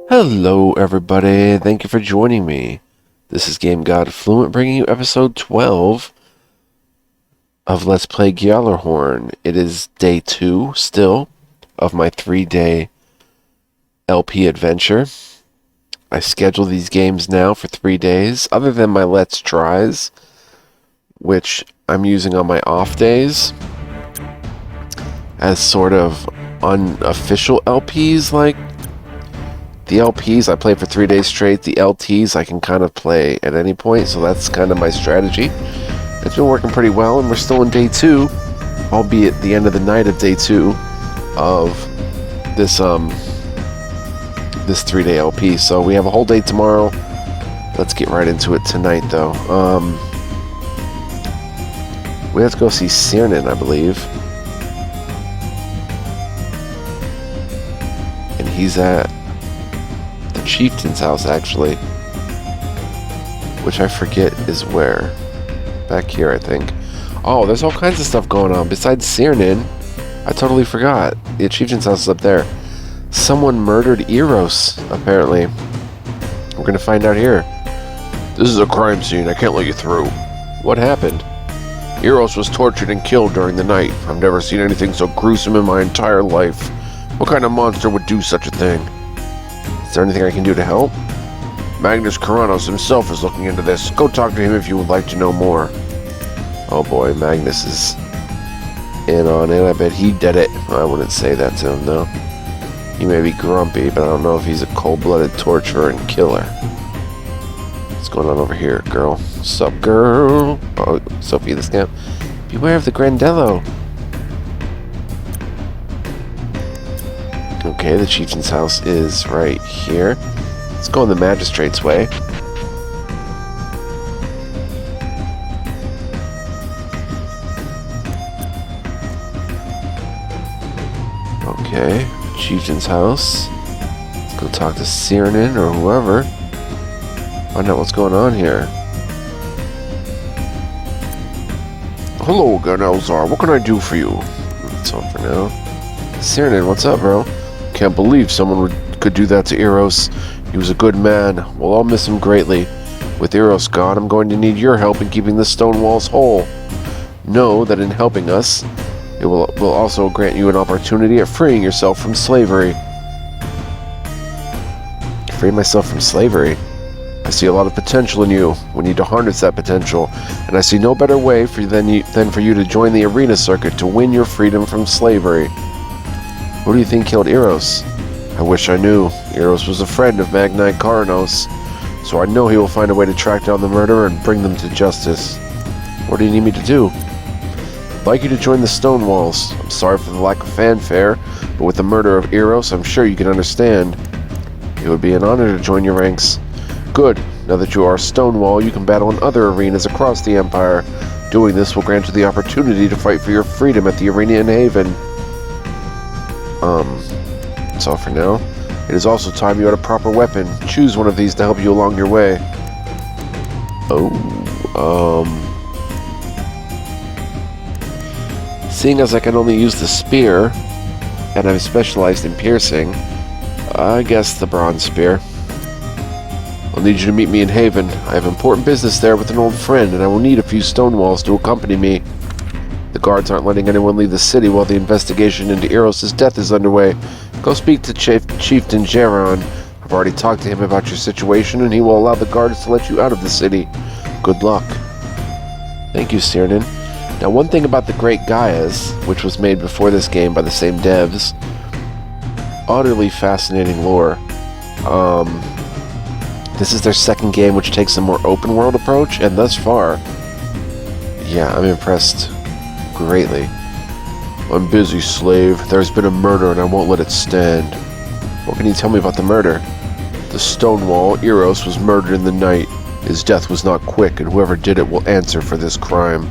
Hello, everybody. Thank you for joining me. This is Game God Fluent bringing you episode 12 of Let's Play Gjallarhorn. It is day 2 still of my 3-day LP adventure. I schedule these games now for 3 days, other than my Let's Tries, which I'm using on my off days as sort of unofficial LPs. Like, the LPs I play for 3 days straight, the LTs I can kind of play at any point, so that's kind of my strategy. It's been working pretty well, and we're still in day 2, albeit the end of the night of day 2 of this 3-day LP. So we have a whole day tomorrow. Let's get right into it tonight, though. We have to go see Cyrnin, I believe. And he's at the chieftain's house, actually, which I forget is where. Back here, I think. Oh, there's all kinds of stuff going on besides Cyrnin. I totally forgot. The chieftain's house is up there. Someone murdered Eros, apparently. We're gonna find out here. This is a crime scene. I can't let you through. What happened? Eros was tortured and killed during the night. I've never seen anything so gruesome in my entire life. What kind of monster would do such a thing? Is there anything I can do to help? Magnus Karanos himself is looking into this. Go talk to him if you would like to know more. Oh boy, Magnus is in on it. I bet he did it. I wouldn't say that to him, though. He may be grumpy, but I don't know if he's a cold-blooded torturer and killer. What's going on over here, girl? Sup, girl? Oh, Sophie the Scamp. Beware of the Grandello. Okay, the chieftain's house is right here. Let's go in the magistrate's way. Okay, chieftain's house. Let's go talk to Cyrnin or whoever. Find out what's going on here. Hello again, Elzar. What can I do for you? That's all for now. Cyrnin, what's up, bro? Can't believe someone could do that to Eros. He was a good man. We'll all miss him greatly. With Eros gone, I'm going to need your help in keeping the stone walls whole. Know that in helping us, it will also grant you an opportunity at freeing yourself from slavery. Free myself from slavery? I see a lot of potential in you. We need to harness that potential, and I see no better way than for you to join the arena circuit to win your freedom from slavery. Who do you think killed Eros? I wish I knew. Eros was a friend of Magnus Karanos, so I know he will find a way to track down the murderer and bring them to justice. What do you need me to do? I'd like you to join the Stone Walls. I'm sorry for the lack of fanfare, but with the murder of Eros, I'm sure you can understand. It would be an honor to join your ranks. Good. Now that you are Stonewall, you can battle in other arenas across the Empire. Doing this will grant you the opportunity to fight for your freedom at the arena in Haven. That's all for now. It is also time you had a proper weapon. Choose one of these to help you along your way. Seeing as I can only use the spear, and I'm specialized in piercing, I guess the bronze spear. I'll need you to meet me in Haven. I have important business there with an old friend, and I will need a few stone walls to accompany me. The guards aren't letting anyone leave the city while the investigation into Eros' death is underway. Go speak to Chieftain Gjallarhorn. I've already talked to him about your situation, and he will allow the guards to let you out of the city. Good luck. Thank you, Cyrnin. Now, one thing about the Great Gaias, which was made before this game by the same devs, utterly fascinating lore. This is their second game, which takes a more open-world approach, and thus far, yeah, I'm impressed greatly. I'm busy, slave. There's been a murder and I won't let it stand. What can you tell me about the murder? The Stonewall, Eros, was murdered in the night. His death was not quick, and whoever did it will answer for this crime.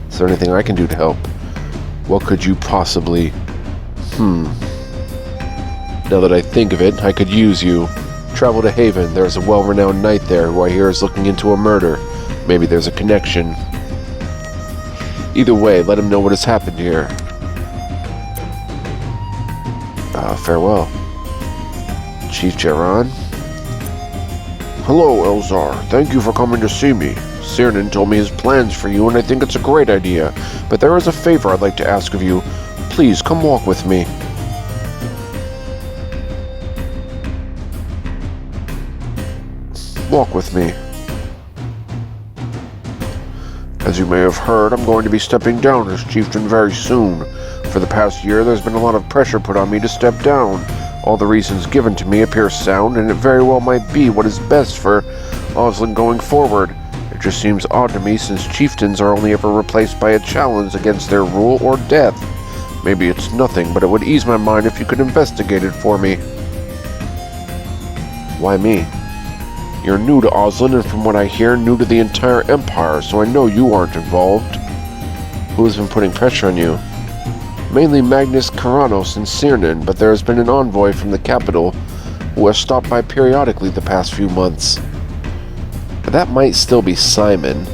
Is there anything I can do to help? What could you possibly... Now that I think of it, I could use you. Travel to Haven. There's a well-renowned knight there who I hear is looking into a murder. Maybe there's a connection. Either way, let him know what has happened here. Farewell. Chief Gjallarhorn. Hello, Elzar. Thank you for coming to see me. Cyrnin told me his plans for you, and I think it's a great idea. But there is a favor I'd like to ask of you. Please, come walk with me. Walk with me. As you may have heard, I'm going to be stepping down as chieftain very soon. For the past year, there's been a lot of pressure put on me to step down. All the reasons given to me appear sound, and it very well might be what is best for Oslin going forward. It just seems odd to me since chieftains are only ever replaced by a challenge against their rule or death. Maybe it's nothing, but it would ease my mind if you could investigate it for me. Why me? You're new to Oslin, and from what I hear, new to the entire Empire, so I know you aren't involved. Who has been putting pressure on you? Mainly Magnus Karanos and Cyrnin, but there has been an envoy from the capital who has stopped by periodically the past few months. But that might still be Simon,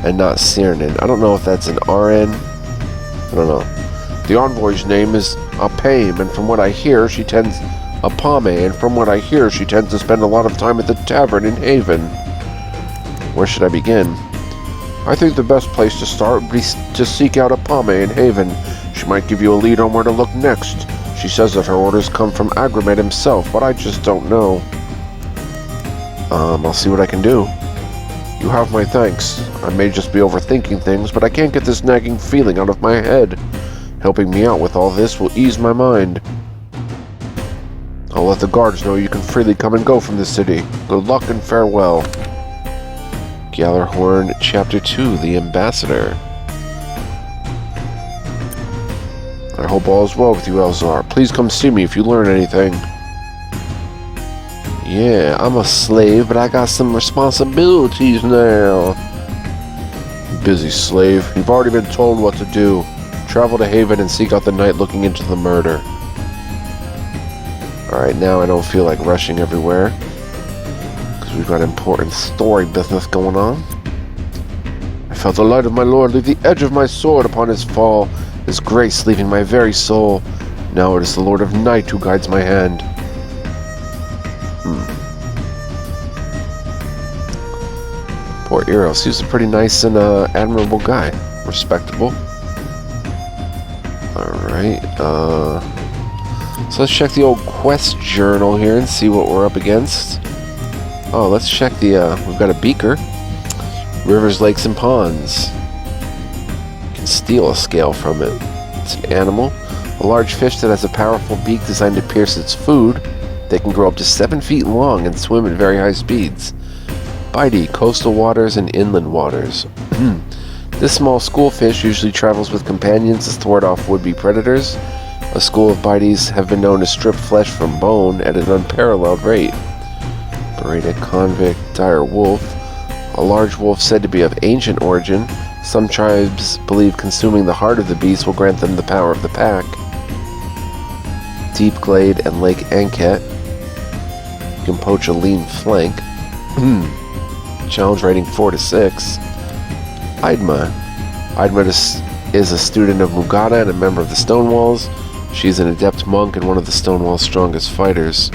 and not Cyrnin. I don't know if that's an RN. I don't know. The envoy's name is Apame, and from what I hear, she tends to spend a lot of time at the tavern in Haven. Where should I begin? I think the best place to start would be to seek out Apame in Haven. She might give you a lead on where to look next. She says that her orders come from Agramed himself, but I just don't know. I'll see what I can do. You have my thanks. I may just be overthinking things, but I can't get this nagging feeling out of my head. Helping me out with all this will ease my mind. I'll let the guards know you can freely come and go from the city. Good luck and farewell. Gjallarhorn, Chapter 2, The Ambassador. I hope all is well with you, Elzar. Please come see me if you learn anything. Yeah, I'm a slave, but I got some responsibilities now. Busy slave. You've already been told what to do. Travel to Haven and seek out the knight looking into the murder. Alright, now I don't feel like rushing everywhere, because we've got important story business going on. I felt the light of my lord leave the edge of my sword upon his fall, his grace leaving my very soul. Now it is the Lord of Night who guides my hand. Poor Eros, he's a pretty nice and admirable guy. Respectable. Alright, so let's check the old quest journal here and see what we're up against. Oh, let's check the, we've got a beaker. Rivers, lakes, and ponds. You can steal a scale from it. It's an animal. A large fish that has a powerful beak designed to pierce its food. They can grow up to 7 feet long and swim at very high speeds. Bitey, coastal waters and inland waters. This small schoolfish usually travels with companions to thwart off would-be predators. A school of Bites have been known to strip flesh from bone at an unparalleled rate. Berated convict, dire wolf. A large wolf said to be of ancient origin. Some tribes believe consuming the heart of the beast will grant them the power of the pack. Deep Glade and Lake Anket. You can poach a lean flank. Challenge rating 4 to 6. Idma. Idma is a student of Mugata and a member of the Stonewalls. She's an adept monk and one of the Stonewall's strongest fighters.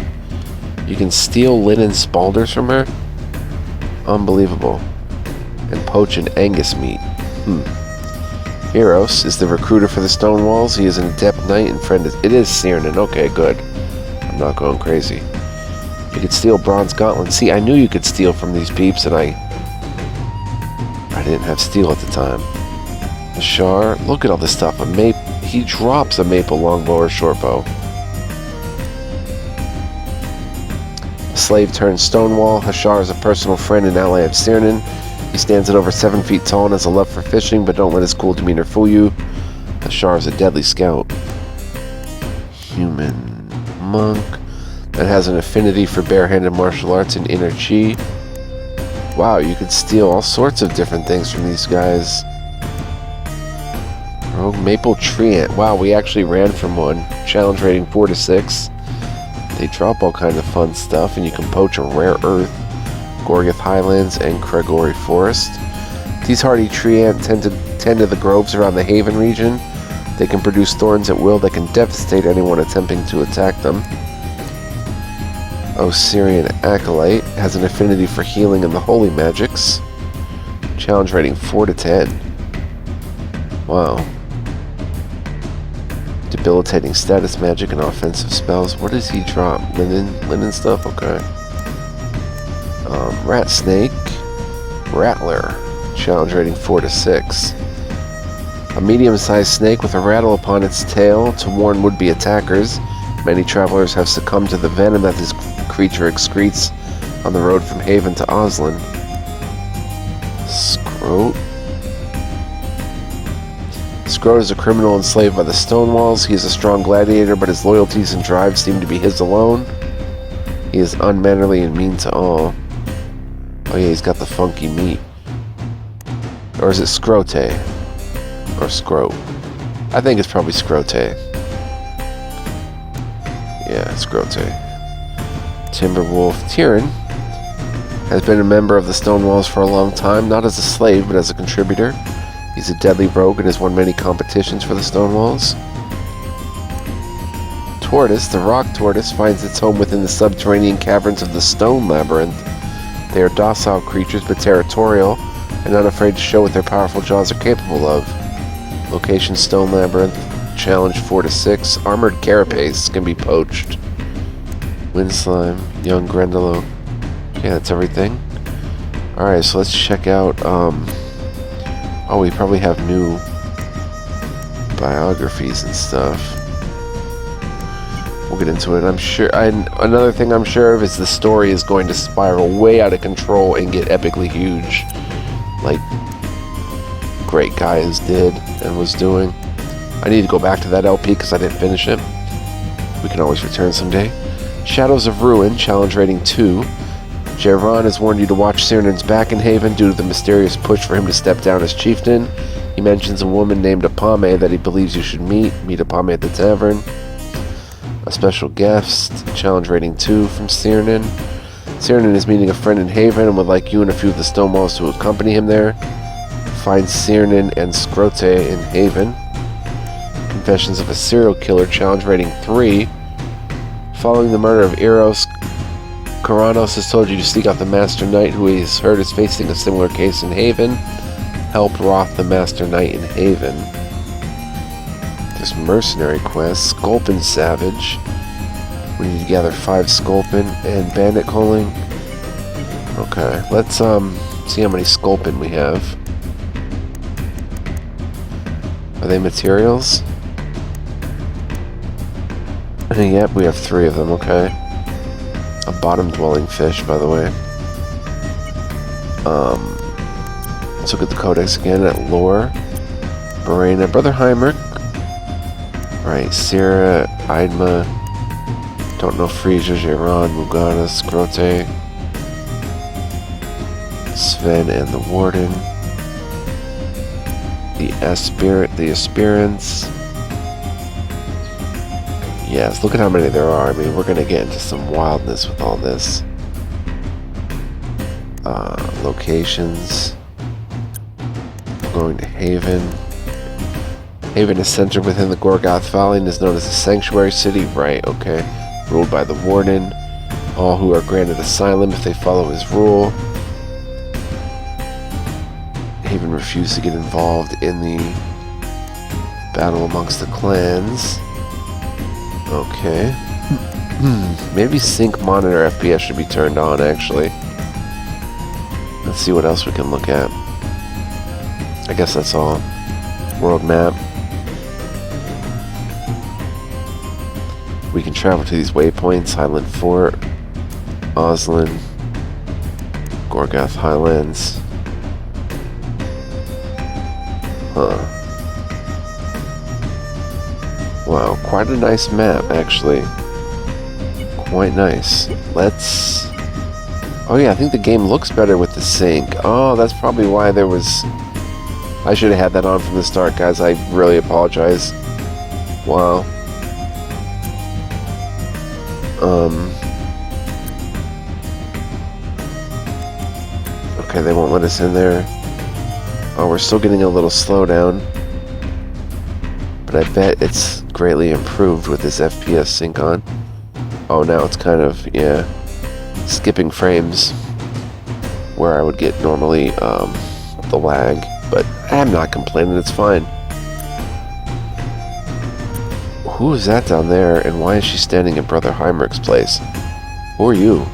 You can steal linen spalders from her? Unbelievable. And poach an Angus meat. Eros is the recruiter for the Stonewalls. He is an adept knight and friend. It is Cyrnin. Okay, good. I'm not going crazy. You could steal bronze gauntlets. See, I knew you could steal from these peeps, and I didn't have steel at the time. Hashar, look at all this stuff. He drops a maple longbow or shortbow. Slave turned Stonewall. Hashar is a personal friend and ally of Cyrnin. He stands at over 7 feet tall and has a love for fishing, but don't let his cool demeanor fool you. Hashar is a deadly scout. Human monk that has an affinity for barehanded martial arts and inner chi. Wow, you could steal all sorts of different things from these guys. Oh, maple tree ant. Wow, we actually ran from one. Challenge rating 4 to 6. They drop all kinds of fun stuff, and you can poach a rare earth, Gorgoth Highlands, and Kregori Forest. These hardy tree ant tend to the groves around the Haven region. They can produce thorns at will that can devastate anyone attempting to attack them. Osirian Acolyte has an affinity for healing and the holy magics. Challenge rating 4 to 10. Wow. Debilitating status magic and offensive spells. What does he drop? Linen stuff? Okay. Rat Snake. Rattler. Challenge rating 4 to 6. A medium-sized snake with a rattle upon its tail to warn would-be attackers. Many travelers have succumbed to the venom that this creature excretes on the road from Haven to Oslin. Scroat. Scroat is a criminal enslaved by the Stonewalls. He is a strong gladiator, but his loyalties and drive seem to be his alone. He is unmannerly and mean to all. Oh yeah, he's got the funky meat. Or is it Scrote? Or Scroat? I think it's probably Scrote. Yeah, Scrote. Timberwolf Tyrion has been a member of the Stonewalls for a long time, not as a slave, but as a contributor. He's a deadly rogue and has won many competitions for the Stonewalls. Tortoise, the rock tortoise, finds its home within the subterranean caverns of the Stone Labyrinth. They are docile creatures, but territorial, and unafraid to show what their powerful jaws are capable of. Location Stone Labyrinth. Challenge 4 to 6. Armored carapace can be poached. Wind Slime. Young Grendelo. Okay, that's everything. Alright, so let's check out, oh, we probably have new biographies and stuff. We'll get into it, I'm sure. Another thing I'm sure of is the story is going to spiral way out of control and get epically huge. Like Great Gaius did and was doing. I need to go back to that LP because I didn't finish it. We can always return someday. Shadows of Ruin, challenge rating 2. Gjallarhorn has warned you to watch Cyrnan's back in Haven due to the mysterious push for him to step down as chieftain. He mentions a woman named Apame that he believes you should meet. Meet Apame at the tavern. A special guest, challenge rating 2 from Cyrnan. Cyrnan is meeting a friend in Haven and would like you and a few of the Stonewalls to accompany him there. Find Cyrnan and Scrote in Haven. Confessions of a Serial Killer, challenge rating 3. Following the murder of Eros, Karanos has told you to seek out the Master Knight, who he has heard is facing a similar case in Haven. Help Roth the Master Knight in Haven. There's mercenary quests. Sculpin Savage. We need to gather 5 Sculpin and Bandit Calling. Okay, let's see how many Sculpin we have. Are they materials? Yep, we have 3 of them, okay. A bottom-dwelling fish, by the way. Let's look at the codex again at lore. Verena, Brother Heinrich. Right, Sierra, Idma. Don't know Frisia, Gjallarhorn, Mugana, Scrote. Sven and the Warden. The Aspirants. Yes, look at how many there are. I mean, we're going to get into some wildness with all this. Locations. We're going to Haven. Haven is centered within the Gorgoth Valley and is known as a sanctuary city. Right, okay. Ruled by the Warden. All who are granted asylum if they follow his rule. Haven refused to get involved in the battle amongst the clans. Okay. Maybe sync monitor FPS should be turned on, actually. Let's see what else we can look at. I guess that's all. World map. We can travel to these waypoints. Highland Fort. Oslin. Gorgoth Highlands. Huh. Wow, quite a nice map, actually. Quite nice. Let's... Oh yeah, I think the game looks better with the sync. Oh, that's probably why there was... I should have had that on from the start, guys. I really apologize. Wow. Okay, they won't let us in there. Oh, we're still getting a little slowdown. But I bet it's greatly improved with this FPS sync on. Oh, now it's kind of, yeah. skipping frames where I would get normally the lag, but I'm not complaining, it's fine. Who is that down there, and why is she standing at Brother Heinrich's place? Who are you?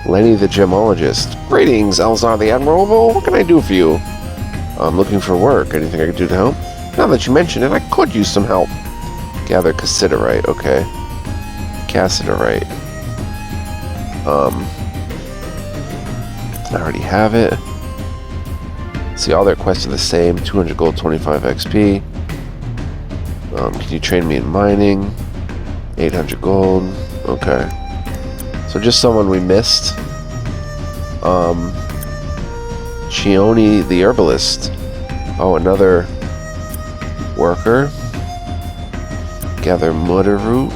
Lenny the gemologist. Greetings, Elzar the Admirable. What can I do for you? I'm looking for work. Anything I can do to help? Now that you mention it, I could use some help. Gather cassiterite. Okay. Cassiterite. I already have it. See, all their quests are the same. 200 gold, 25 XP. Can you train me in mining? 800 gold. Okay. So just someone we missed. Chione the herbalist. Oh, another worker. Gather mudder root.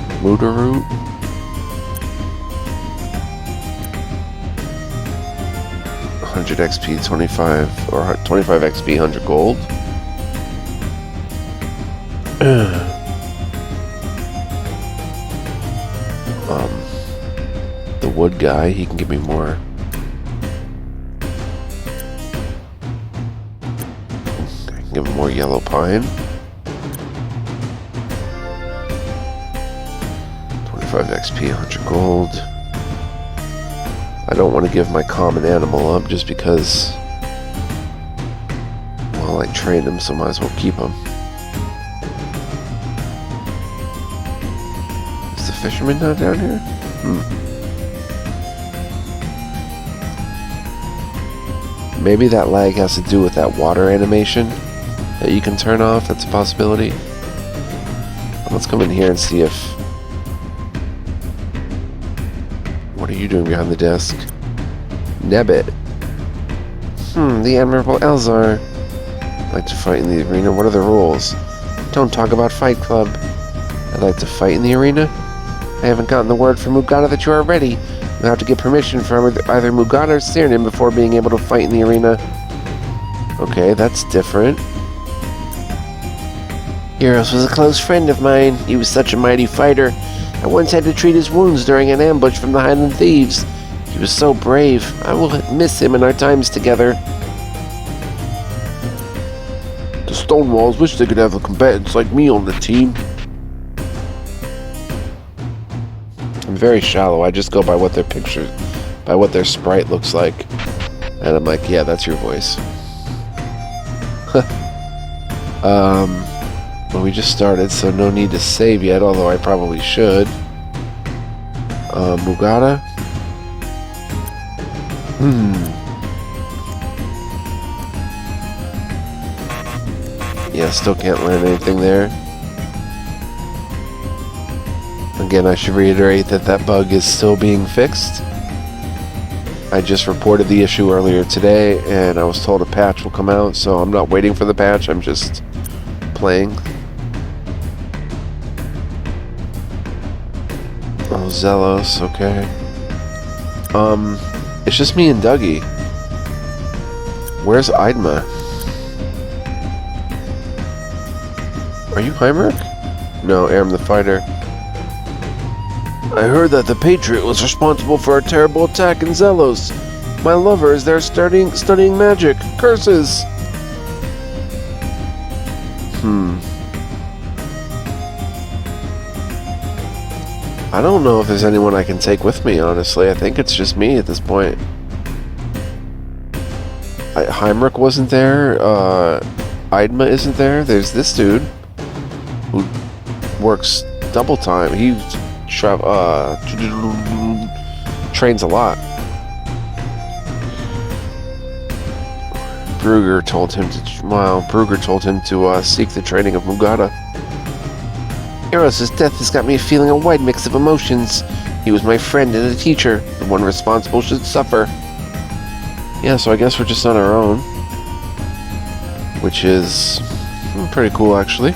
100 XP, 25 or 25 XP, 100 gold. The wood guy, he can give me more. I can give him more yellow pine. 25 XP, 100 gold. I don't want to give my common animal up just because, well, I trained him, so might as well keep him. Is the fisherman not down here? Maybe that lag has to do with that water animation that you can turn off. That's a possibility. Let's come in here and see if... What are you doing behind the desk? Nebbit. The Admirable Elzar. I'd like to fight in the arena. What are the rules? Don't talk about Fight Club. I'd like to fight in the arena. I haven't gotten the word from Mugata that you are ready. You'll have to get permission from either Mugata or Cyrnin before being able to fight in the arena. Okay, that's different. Euros was a close friend of mine. He was such a mighty fighter. I once had to treat his wounds during an ambush from the Highland Thieves. He was so brave. I will miss him in our times together. The Stonewalls wish they could have a combatants like me on the team. I'm very shallow. I just go by what their picture, by what their sprite looks like. And I'm like, yeah, that's your voice. Well, we just started, so no need to save yet, although I probably should. Mugata? Yeah, still can't learn anything there. Again, I should reiterate that that bug is still being fixed. I just reported the issue earlier today, and I was told a patch will come out, so I'm not waiting for the patch, I'm just playing. Oh, Zealous, okay. It's just me and Dougie. Where's Idma? Are you Heinrich? No, Aram the fighter. I heard that the Patriot was responsible for a terrible attack in Zelos. My lover is there studying magic. Curses! I don't know if there's anyone I can take with me, honestly. I think it's just me at this point. Heinrich wasn't there. Idma isn't there. There's this dude who works double time. He trains a lot. Brugger told him to seek the training of Mugata. Eros' death has got me feeling a wide mix of emotions. He was my friend and a teacher. The one responsible should suffer. Yeah, so I guess we're just on our own. Which is pretty cool, actually.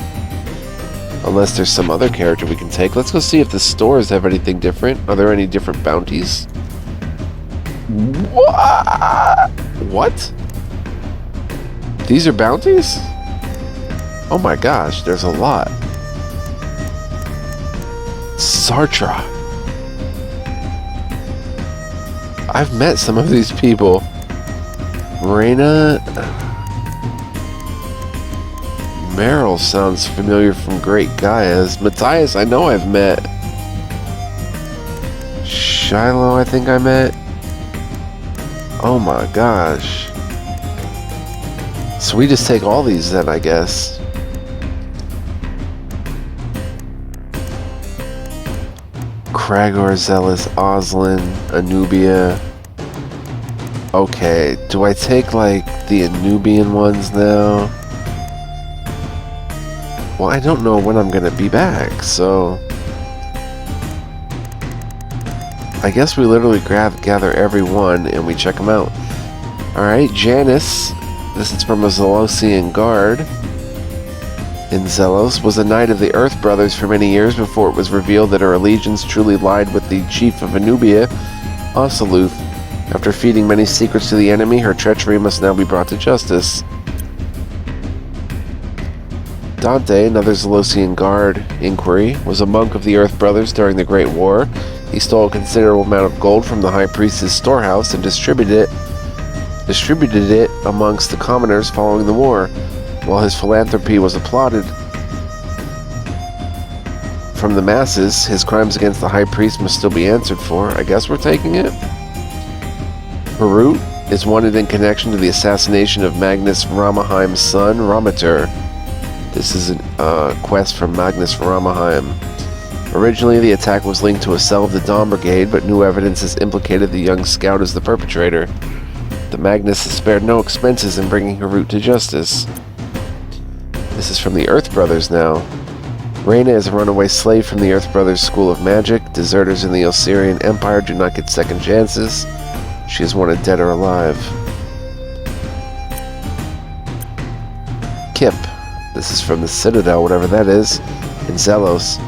Unless there's some other character we can take. Let's go see if the stores have anything different. Are there any different bounties? What? These are bounties? Oh my gosh, there's a lot. Sartra. I've met some of these people. Reina... Meryl sounds familiar from Great Gaia's. Matthias, I know I've met. Shiloh, I think I met. Oh my gosh. So we just take all these then, I guess. Kragor, Zealous, Oslin, Anubia. Okay, do I take like the Anubian ones now? Well, I don't know when I'm gonna be back, so I guess we literally gather every one and we check them out. Alright, Janice, this is from a Zelosian guard in Zelos, was a knight of the Earth Brothers for many years before it was revealed that her allegiance truly lied with the chief of Anubia, Osaluth. After feeding many secrets to the enemy, her treachery must now be brought to justice. Dante, another Zelosian guard inquiry, was a monk of the Earth Brothers during the Great War. He stole a considerable amount of gold from the High Priest's storehouse and distributed it amongst the commoners following the war. While his philanthropy was applauded from the masses, his crimes against the High Priest must still be answered for. I guess we're taking it. Harut is wanted in connection to the assassination of Magnus Ramaheim's son, Ramatur. This is a quest from Magnus Ramaheim. Originally, the attack was linked to a cell of the Dawn Brigade, but new evidence has implicated the young scout as the perpetrator. The Magnus has spared no expenses in bringing Harut to justice. This is from the Earth Brothers now. Reina is a runaway slave from the Earth Brothers School of Magic. Deserters in the Osirian Empire do not get second chances. She is wanted dead or alive. Kip. This is from the Citadel, whatever that is, in Zelos.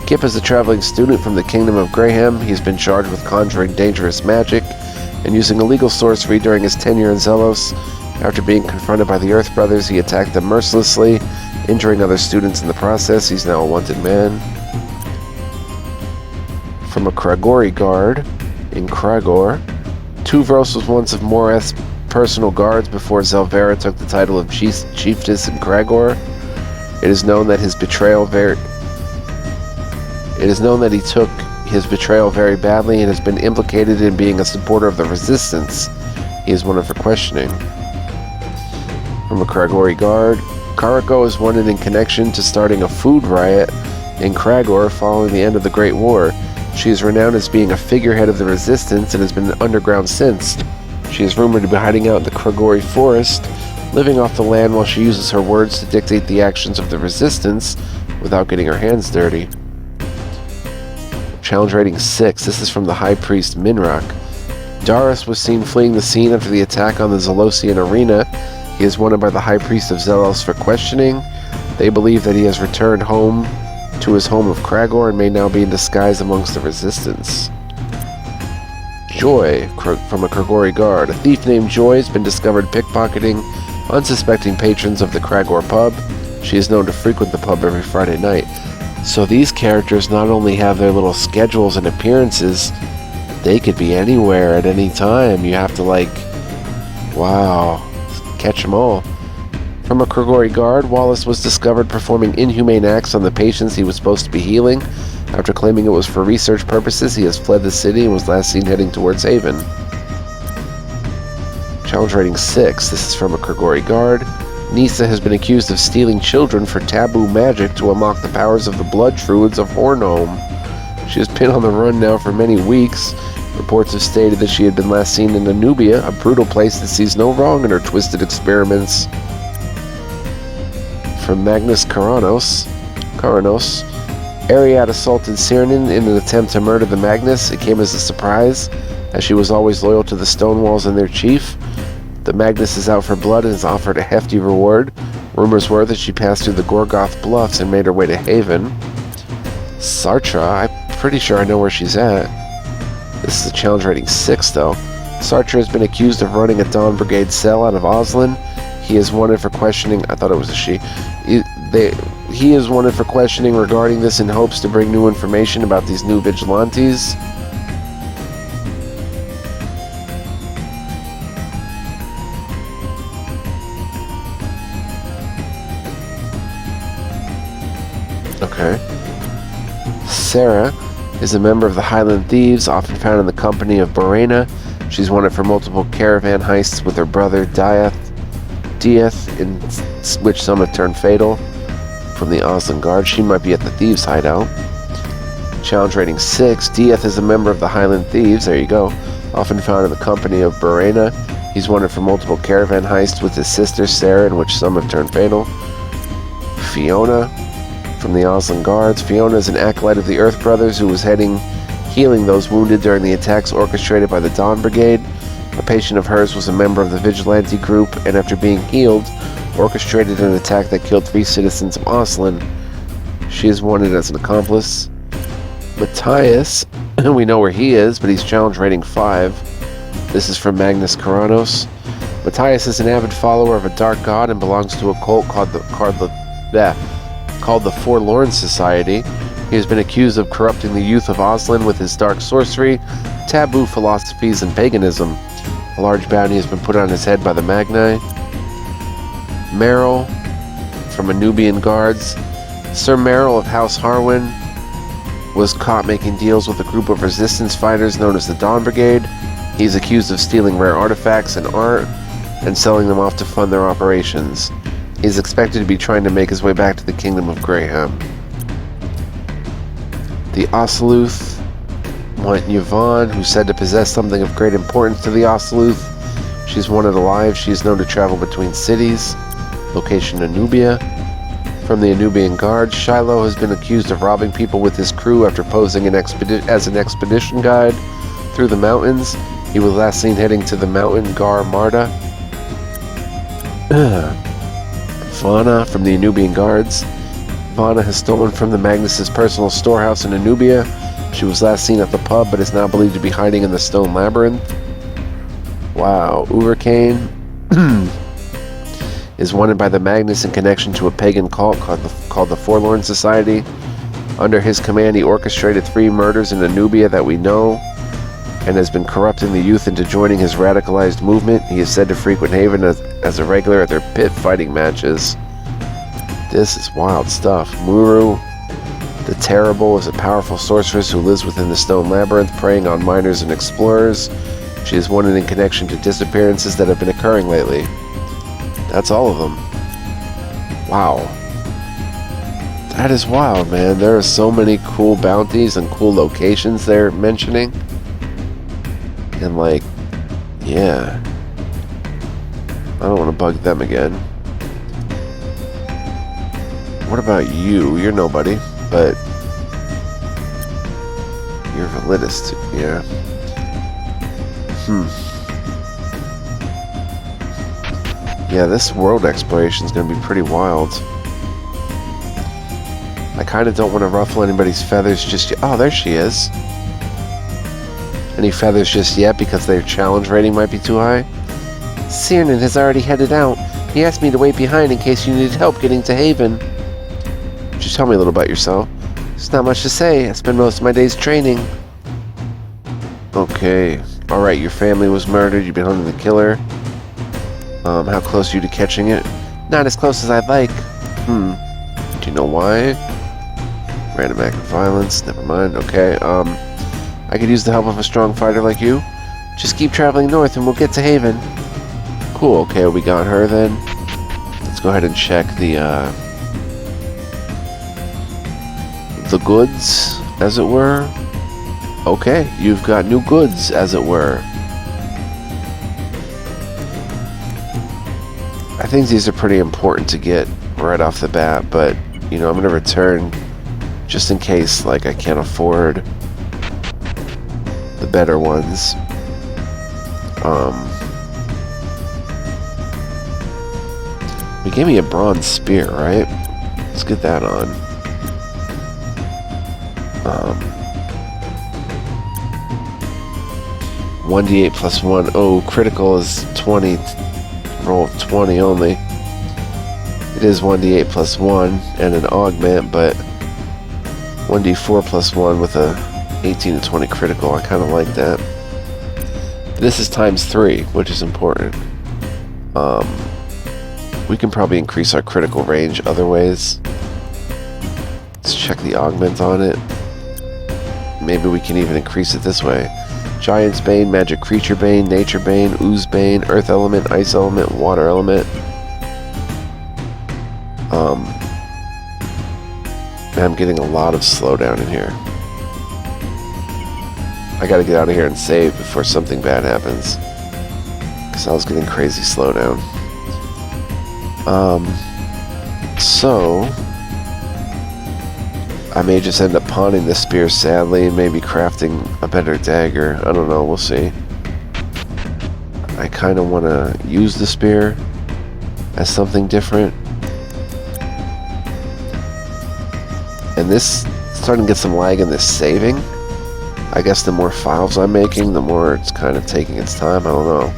Kip is a traveling student from the Kingdom of Graham. He's been charged with conjuring dangerous magic and using illegal sorcery during his tenure in Zelos. After being confronted by the Earth Brothers, he attacked them mercilessly, injuring other students in the process. He's now a wanted man. From a Kragori guard in Kragor, Tuvros was once of Moreth's personal guards before Zelvera took the title of chiefess in Kragor. It is known that he took his betrayal very badly and has been implicated in being a supporter of the resistance. He is wanted for questioning. From a Kragori guard, Karako is wanted in connection to starting a food riot in Kragor following the end of the Great War. She is renowned as being a figurehead of the resistance and has been underground since. She is rumored to be hiding out in the Kragori forest, living off the land while she uses her words to dictate the actions of the resistance without getting her hands dirty. Challenge rating 6. This is from the High Priest Minrak. Darius was seen fleeing the scene after the attack on the Zelosian arena. He is wanted by the High Priest of Zelos for questioning. They believe that he has returned home to his home of Kragor and may now be in disguise amongst the resistance. Joy, from a Kragori guard. A thief named Joy has been discovered pickpocketing unsuspecting patrons of the Kragor pub. She is known to frequent the pub every Friday night. So these characters not only have their little schedules and appearances, they could be anywhere at any time. You have to wow, catch them all. From a Kragori guard, Wallace was discovered performing inhumane acts on the patients he was supposed to be healing. After claiming it was for research purposes, he has fled the city and was last seen heading towards Haven. Challenge rating 6. This is from a Kragori guard. Nisa has been accused of stealing children for taboo magic to unlock the powers of the blood druids of Hornholm. She has been on the run now for many weeks. Reports have stated that she had been last seen in Anubia, a brutal place that sees no wrong in her twisted experiments. From Magnus Karanos, Ariad assaulted Cyrnin in an attempt to murder the Magnus. It came as a surprise, as she was always loyal to the Stonewalls and their chief. The Magnus is out for blood and has offered a hefty reward. Rumors were that she passed through the Gorgoth Bluffs and made her way to Haven. Sartra, I'm pretty sure I know where she's at. This is a challenge rating 6, though. Sartra has been accused of running a Dawn Brigade cell out of Oslin. He is wanted for questioning. I thought it was a she. He is wanted for questioning regarding this in hopes to bring new information about these new vigilantes. Okay. Sarah is a member of the Highland Thieves, often found in the company of Borena. She's wanted for multiple caravan heists with her brother Dieth, in which some have turned fatal. From the Oslan Guard, she might be at the Thieves' hideout. Challenge rating 6. Dieth is a member of the Highland Thieves, there you go, often found in the company of Borena. He's wanted for multiple caravan heists with his sister Sarah, in which some have turned fatal. Fiona, from the Oslan Guards. Fiona is an acolyte of the Earth Brothers who was healing those wounded during the attacks orchestrated by the Dawn Brigade. A patient of hers was a member of the vigilante group, and after being healed, orchestrated an attack that killed 3 citizens of Oslan. She is wanted as an accomplice. Matthias, we know where he is, but he's challenge rating 5. This is from Magnus Karanos. Matthias is an avid follower of a dark god and belongs to a cult called the Forlorn Society. He has been accused of corrupting the youth of Oslan with his dark sorcery, taboo philosophies, and paganism. A large bounty has been put on his head by the Magni. Merrill, from Anubian Guards. Sir Merrill of House Harwin was caught making deals with a group of resistance fighters known as the Dawn Brigade. He's accused of stealing rare artifacts and art and selling them off to fund their operations. He's expected to be trying to make his way back to the Kingdom of Graham. The Ossiluth want Yvonne, who's said to possess something of great importance to the Ossiluth. She's wanted alive. She is known to travel between cities. Location Anubia. From the Anubian Guard, Shiloh has been accused of robbing people with his crew after posing as an expedition guide through the mountains. He was last seen heading to the mountain Gar Marda. Vana, from the Anubian Guards. Vana has stolen from the Magnus' personal storehouse in Anubia. She was last seen at the pub, but is now believed to be hiding in the Stone Labyrinth. Wow. Uverkane is wanted by the Magnus in connection to a pagan cult called the Forlorn Society. Under his command, he orchestrated 3 murders in Anubia that we know, and has been corrupting the youth into joining his radicalized movement. He is said to frequent Haven as a regular at their pit fighting matches. This is wild stuff. Muru, the Terrible, is a powerful sorceress who lives within the Stone Labyrinth, preying on miners and explorers. She is wanted in connection to disappearances that have been occurring lately. That's all of them. Wow. That is wild, man. There are so many cool bounties and cool locations they're mentioning. And like, yeah. I don't want to bug them again. What about you? You're nobody, but you're Validus, yeah. Yeah, this world exploration is going to be pretty wild. I kind of don't want to ruffle anybody's feathers just yet. Oh, there she is. Any feathers just yet because their challenge rating might be too high? Ciernan has already headed out. He asked me to wait behind in case you needed help getting to Haven. Just tell me a little about yourself. There's not much to say. I spend most of my days training. Okay. Alright, your family was murdered. You've been hunting the killer. How close are you to catching it? Not as close as I'd like. Do you know why? Random act of violence. Never mind. Okay, I could use the help of a strong fighter like you. Just keep traveling north and we'll get to Haven. Cool, okay, we got her then. Let's go ahead and check the goods, as it were. Okay, you've got new goods, as it were. I think these are pretty important to get right off the bat, but, you know, I'm going to return just in case, like, I can't afford the better ones. He gave me a bronze spear, right? Let's get that on. 1d8 plus 1. Oh, critical is 20. Roll of 20 only. It is 1d8 plus 1 and an augment, but 1d4 plus 1 with a 18 to 20 critical. I kind of like that. This is times 3, which is important. We can probably increase our critical range other ways. Let's check the augment on it. Maybe we can even increase it this way. Giant's Bane, Magic Creature Bane, Nature Bane, Ooze Bane, Earth Element, Ice Element, Water Element. I'm getting a lot of slowdown in here. I gotta get out of here and save before something bad happens. Because I was getting crazy slowdown. So I may just end up pawning this spear, sadly, and maybe crafting a better dagger. I don't know, we'll see. I kind of want to use the spear as something different. And this, starting to get some lag in this saving. I guess the more files I'm making, the more it's kind of taking its time. I don't know.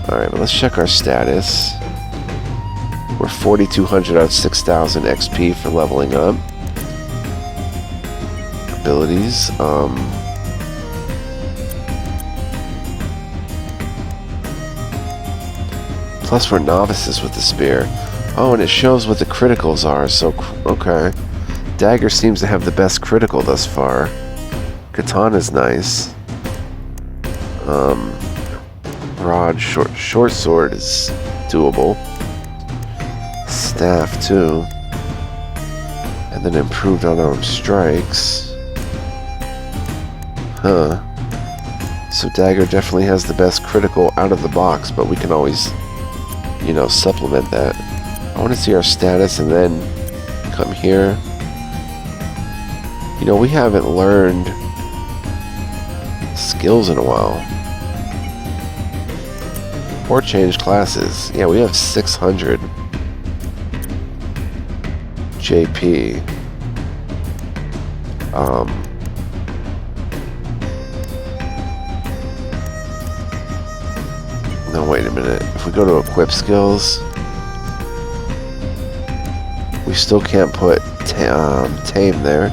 Alright, but let's check our status. We're 4,200 out of 6,000 XP for leveling up. Abilities. Plus we're novices with the spear. Oh, and it shows what the criticals are, so okay. Dagger seems to have the best critical thus far. Katana's nice. Rod, short sword is doable. Staff too. And then improved unarmed strikes. Huh. So dagger definitely has the best critical out of the box, but we can always, you know, supplement that. I want to see our status and then come here. You know, we haven't learned skills in a while. Or changed classes. Yeah, we have 600 JP. No, wait a minute. If we go to equip skills, we still can't put tame there,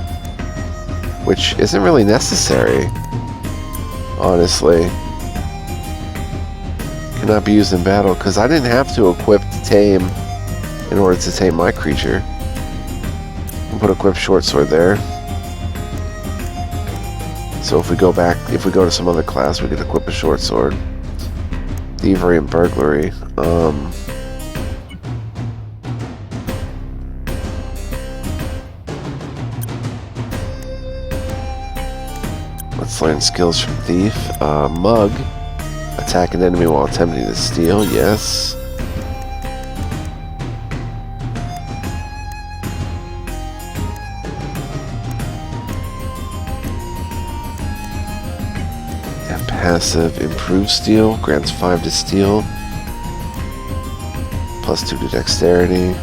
which isn't really necessary, honestly. Cannot be used in battle, because I didn't have to equip tame in order to tame my creature. We'll put equip short sword there. So if we go back, if we go to some other class, we could equip a short sword. Thievery and burglary. Let's learn skills from Thief. Mug. Attack an enemy while attempting to steal. Yes. And passive. Improve steal. Grants 5 to steal. Plus 2 to dexterity.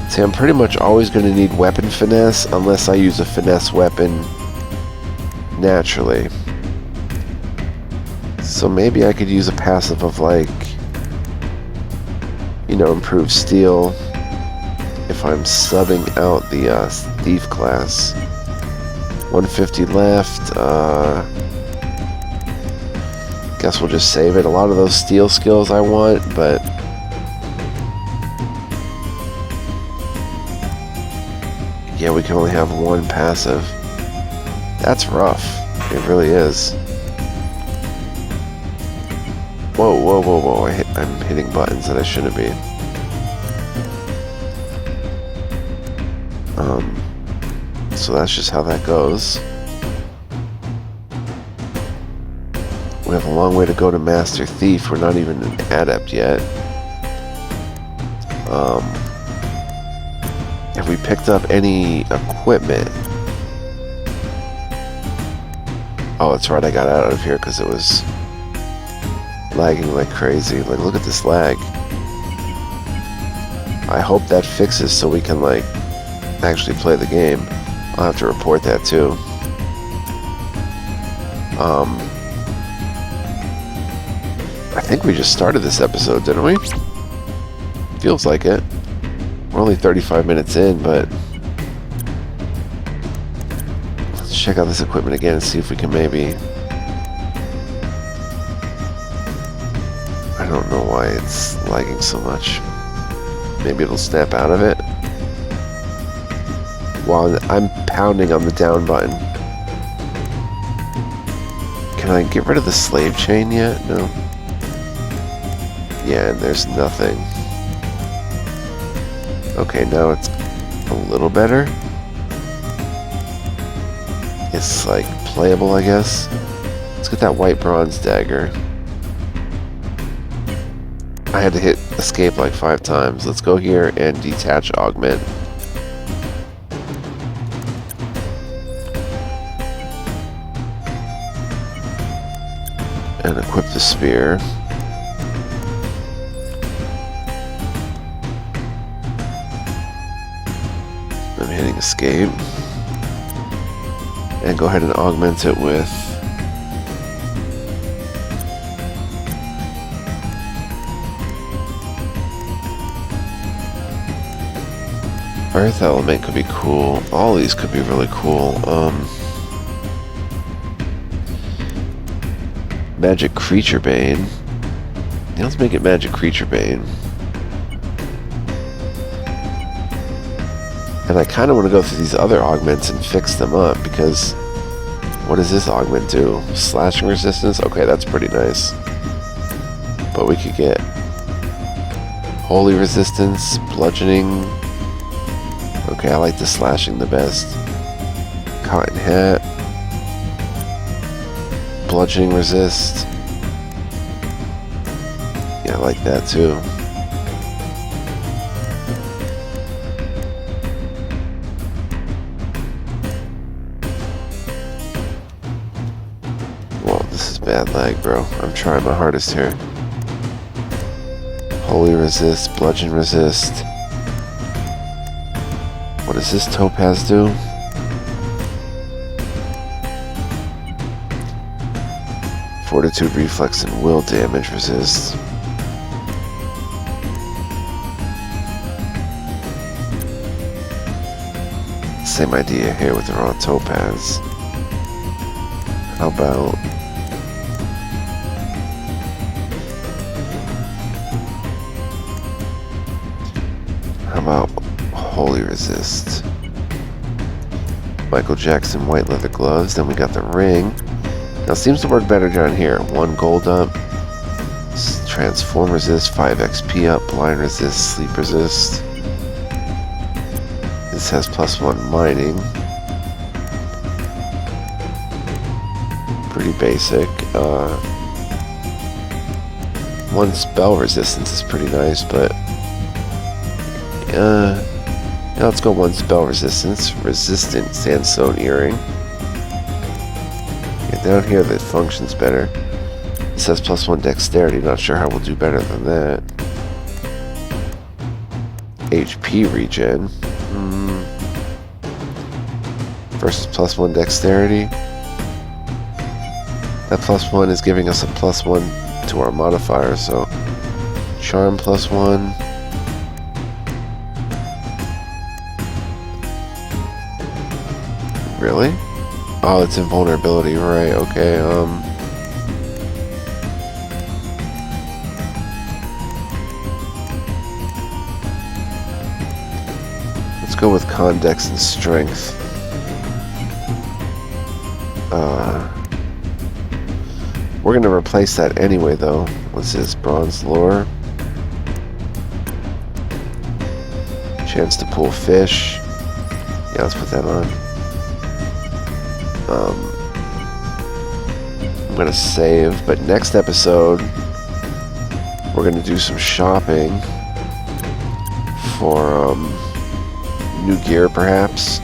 See, I'm pretty much always going to need weapon finesse unless I use a finesse weapon naturally. So maybe I could use a passive of, like, you know, improve steal if I'm subbing out the thief class. 150 left. Guess we'll just save it. A lot of those steal skills I want, but yeah, we can only have one passive. That's rough. It really is. Whoa, whoa, whoa, whoa. I'm hitting buttons that I shouldn't be. So that's just how that goes. We have a long way to go to Master Thief. We're not even an adept yet. Have we picked up any equipment? Oh, that's right, I got out of here because it was lagging like crazy. Like, look at this lag. I hope that fixes so we can, like, actually play the game. I'll have to report that too. I think we just started this episode, didn't we? Feels like it. We're only 35 minutes in, but let's check out this equipment again and see if we can maybe... I don't know why it's lagging so much. Maybe it'll snap out of it. while I'm pounding on the down button. Can I get rid of the slave chain yet? No. Yeah, and there's nothing. Okay, now it's a little better. It's like playable, I guess. Let's get that white bronze dagger. I had to hit escape like 5 times. Let's go here and detach augment. And equip the spear. I'm hitting escape. And go ahead and augment it with Earth element could be cool. All these could be really cool. Magic Creature Bane. Yeah, let's make it Magic Creature Bane. And I kind of want to go through these other augments and fix them up, because what does this augment do? Slashing resistance? Okay, that's pretty nice. But we could get holy resistance, bludgeoning. Okay, I like the slashing the best. Cotton hat. Bludgeoning resist. Yeah, I like that too. Whoa, this is bad lag, bro. I'm trying my hardest here. Holy resist, bludgeon resist. What does this topaz do? Fortitude, reflex, and will damage resist. Same idea here with the raw topaz. How about holy resist? Michael Jackson white leather gloves. Then we got the ring. Now it seems to work better down here. 1 gold up, transform resist, 5 XP up, blind resist, sleep resist. This has +1 mining. Pretty basic. 1 spell resistance is pretty nice, but yeah, let's go 1 spell resistance. Resistant sandstone earring. Down here that functions better. It says +1 dexterity, not sure how we'll do better than that. HP regen. Versus +1 dexterity. That +1 is giving us a +1 to our modifier, so charm +1. Really? Oh, it's invulnerability, right, okay, let's go with con, dex, and strength. We're gonna replace that anyway, though. What's this? Bronze lore. Chance to pull fish. Yeah, let's put that on. I'm gonna save, but next episode we're gonna do some shopping for new gear, perhaps,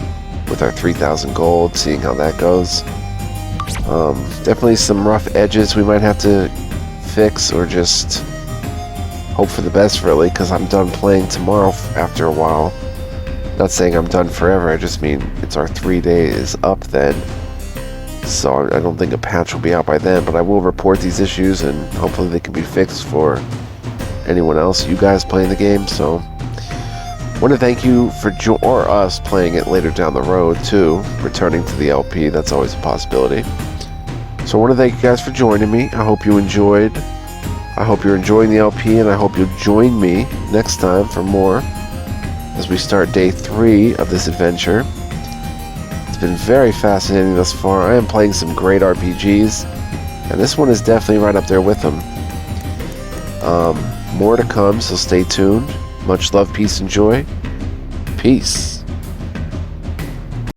with our 3,000 gold, seeing how that goes. Definitely some rough edges we might have to fix, or just hope for the best, really, because I'm done playing tomorrow after a while. Not saying I'm done forever, I just mean it's our 3 days up then. So I don't think a patch will be out by then, but I will report these issues, and hopefully they can be fixed for anyone else, you guys playing the game. So I want to thank you for or us playing it later down the road too, returning to the LP. That's always a possibility. So I want to thank you guys for joining me. I hope you enjoyed. I hope you're enjoying the LP, and I hope you'll join me next time for more as we start day 3 of this adventure. been very fascinating thus far. I am playing some great RPGs, and this one is definitely right up there with them. More to come, so stay tuned. Much love, peace, and joy. Peace.